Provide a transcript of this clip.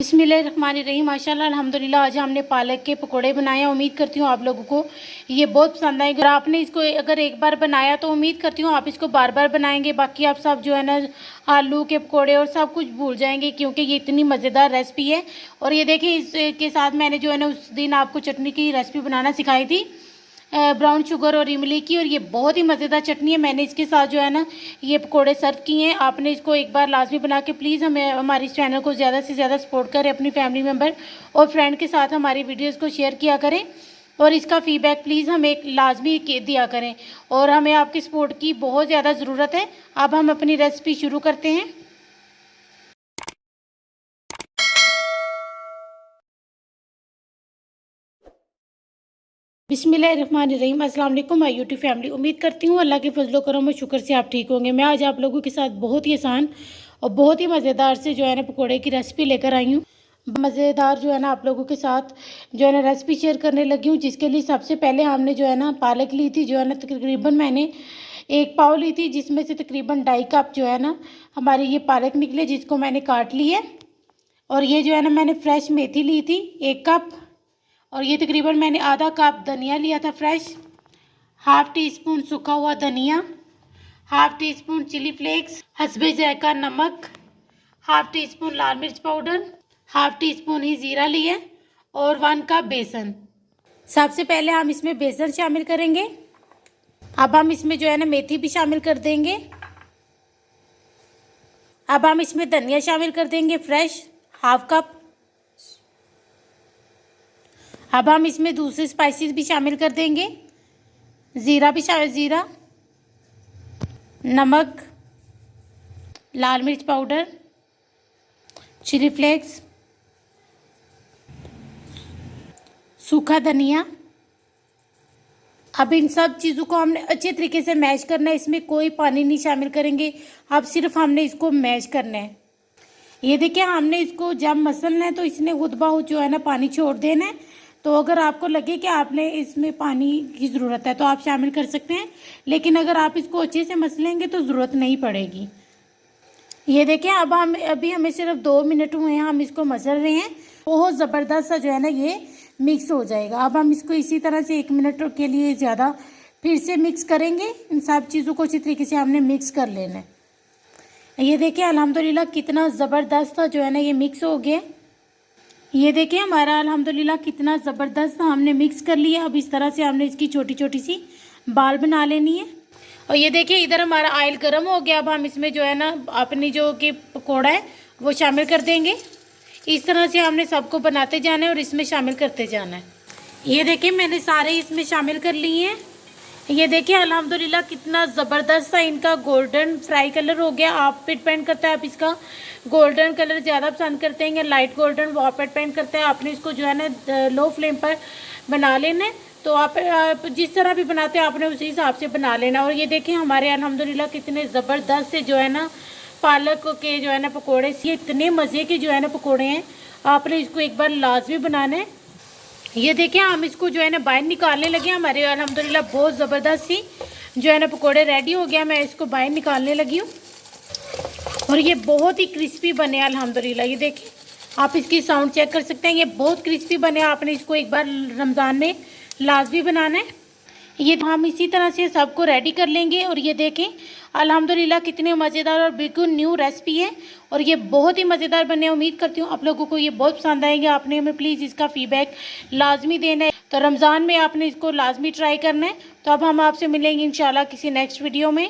बिस्मिल्लाहिर्रहमानिर्रहीम। माशाल्लाह अल्हम्दुलिल्लाह। आज हमने पालक के पकोड़े बनाए हैं। उम्मीद करती हूँ आप लोगों को ये बहुत पसंद आएंगे। और आपने इसको अगर एक बार बनाया तो उम्मीद करती हूँ आप इसको बार बार बनाएंगे। बाकी आप सब जो है ना आलू के पकोड़े और सब कुछ भूल जाएंगे, क्योंकि ये इतनी मज़ेदार रेसिपी है। और ये देखिए, इसके साथ मैंने जो है ना उस दिन आपको चटनी की रेसिपी बनाना सिखाई थी, ब्राउन शुगर और इमली की, और ये बहुत ही मज़ेदार चटनी है। मैंने इसके साथ जो है ना ये पकोड़े सर्व किए हैं। आपने इसको एक बार लाजमी बना के प्लीज़ हमें हमारे इस चैनल को ज़्यादा से ज़्यादा सपोर्ट करें। अपनी फैमिली मेम्बर और फ्रेंड के साथ हमारी वीडियोस को शेयर किया करें, और इसका फ़ीडबैक प्लीज़ हमें लाजमी दिया करें। और हमें आपकी सपोर्ट की बहुत ज़्यादा ज़रूरत है। अब हम अपनी रेसिपी शुरू करते हैं। बिस्मिल्लाहिर्रहमानिर्रहीम। अस्सलाम वालेकुम माय यूट्यूब फैमिली। उम्मीद करती हूँ अल्लाह के फजलो करम और शुक्र से आप ठीक होंगे। मैं आज आप लोगों के साथ बहुत ही आसान और बहुत ही मज़ेदार से जो है ना पकोड़े की रेसिपी लेकर आई हूँ। मज़ेदार जो है ना आप लोगों के साथ जो है ना रेसिपी शेयर करने लगी हूँ, जिसके लिए सबसे पहले हमने जो है ना पालक ली थी। जो है ना तकरीबन मैंने 1 पाव ली थी, जिसमें से तकरीबन 2.5 कप जो है ना हमारी ये पालक निकले, जिसको मैंने काट ली है। और ये जो है ना मैंने फ्रेश मेथी ली थी 1 कप, और ये तकरीबन मैंने आधा कप धनिया लिया था फ्रेश, हाफ़ टी स्पून सूखा हुआ धनिया, half teaspoon chilli flakes, हस्बे जायका नमक, हाफ़ टी स्पून लाल मिर्च पाउडर, हाफ़ टी स्पून ही ज़ीरा लिया, और 1 कप बेसन। सबसे पहले हम इसमें बेसन शामिल करेंगे। अब हम इसमें जो है ना मेथी भी शामिल कर देंगे। अब हम इसमें धनिया शामिल कर देंगे फ्रेश, हाफ़ कप। अब हम इसमें दूसरे स्पाइसेस भी शामिल कर देंगे। ज़ीरा भी ज़ीरा, नमक, लाल मिर्च पाउडर, चिली फ्लेक्स, सूखा धनिया। अब इन सब चीज़ों को हमने अच्छे तरीके से मैश करना है। इसमें कोई पानी नहीं शामिल करेंगे। अब सिर्फ हमने इसको मैश करना है। ये देखिए, हमने इसको जब मसलना है तो इसने खुद ब खुद जो है ना पानी छोड़ देना है। तो अगर आपको लगे कि आपने इसमें पानी की ज़रूरत है तो आप शामिल कर सकते हैं, लेकिन अगर आप इसको अच्छे से मसलेंगे तो ज़रूरत नहीं पड़ेगी। ये देखिए, अब अभी हमें सिर्फ 2 मिनट हुए हैं, हम इसको मसल रहे हैं। बहुत ज़बरदस्त सा जो है ना ये मिक्स हो जाएगा। अब हम इसको इसी तरह से 1 मिनट के लिए ज़्यादा फिर से मिक्स करेंगे। इन सब चीज़ों को अच्छी तरीके से हमने मिक्स कर लेना है। ये देखिए, अल्हम्दुलिल्लाह कितना ज़बरदस्त सा जो है ना ये मिक्स हो गया। ये देखिए, हमारा अल्हम्दुलिल्लाह कितना ज़बरदस्त हमने मिक्स कर लिया। अब इस तरह से हमने इसकी छोटी छोटी सी बाल बना लेनी है। और ये देखिए, इधर हमारा ऑयल गर्म हो गया। अब हम इसमें जो है ना अपनी जो कि पकौड़ा है वो शामिल कर देंगे। इस तरह से हमने सबको बनाते जाना है और इसमें शामिल करते जाना है। ये देखिए, मैंने सारे इसमें शामिल कर लिए हैं। ये देखिए, अल्हम्दुलिल्लाह कितना ज़बरदस्त सा इनका गोल्डन फ्राई कलर हो गया। आप पे डिपेंड करता है आप इसका गोल्डन कलर ज़्यादा पसंद करते हैं या लाइट गोल्डन, वो आप पे डिपेंड करता है। आपने इसको जो है ना लो फ्लेम पर बना लेना है। तो आप जिस तरह भी बनाते हैं आपने उसी हिसाब से बना लेना। और ये देखें, हमारे अल्हम्दुलिल्लाह कितने ज़बरदस्त से जो है ना पालक के जो है ना पकौड़े, ये इतने मज़े के जो है ना पकौड़े हैं। आपने इसको एक बार लाजमी बनाना है। ये देखिए, हम इसको जो है ना बाहर निकालने लगे। हमारे अल्हम्दुलिल्लाह बहुत ज़बरदस्त सी जो है ना पकोड़े रेडी हो गया। मैं इसको बाहर निकालने लगी हूँ, और ये बहुत ही क्रिस्पी बने अल्हम्दुलिल्लाह। ये देखिए, आप इसकी साउंड चेक कर सकते हैं, ये बहुत क्रिस्पी बने। आपने इसको एक बार रमज़ान में लाजमी बनाना है। ये हम इसी तरह से सबको रेडी कर लेंगे। और ये देखें, अल्हम्दुलिल्लाह कितने मज़ेदार और बिल्कुल न्यू रेसिपी है, और ये बहुत ही मज़ेदार बने। उम्मीद करती हूँ आप लोगों को ये बहुत पसंद आएंगे। आपने हमें प्लीज़ इसका फ़ीडबैक लाजमी देना है। तो रमज़ान में आपने इसको लाजमी ट्राई करना है। तो अब हम आपसे मिलेंगे इंशाल्लाह किसी नेक्स्ट वीडियो में।